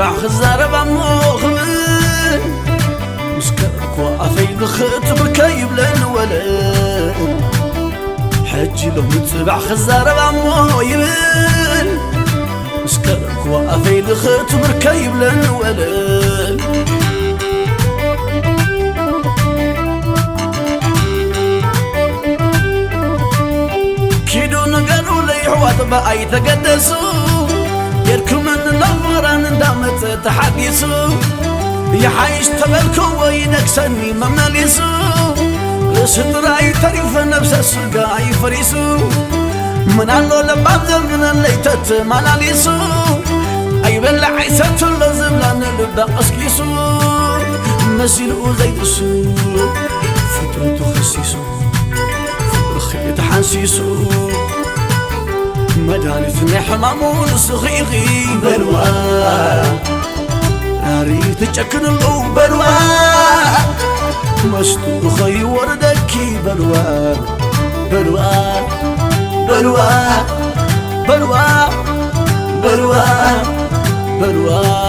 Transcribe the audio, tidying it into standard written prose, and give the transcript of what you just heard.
متبع خزارب عموخن مسكركو عفيد خط بركيب لنولد حجي له متبع خزارب عمو يبن مسكركو عفيد خط بركيب لنولد كيدو نقروا لي حوات بأي تقدسوا يركم من الأمران اندامت تحديثوا يحايش تبالكو وينكسني ممناليسو لسطراي تريف نفس السرقاي فريسو من اللو لباب زمن الليتت مالاليسو أي بلا عيسات اللزم لان لبدا أسكيسو مسيلو زيدسو فترة خسيسو فرخي تحنسيسو مدانتني حمامون صغيغي بلوى ناري تجكن اللو بلوى مستور خي وردكي بلوى بلوى بلوى بلوى بلوى بلوى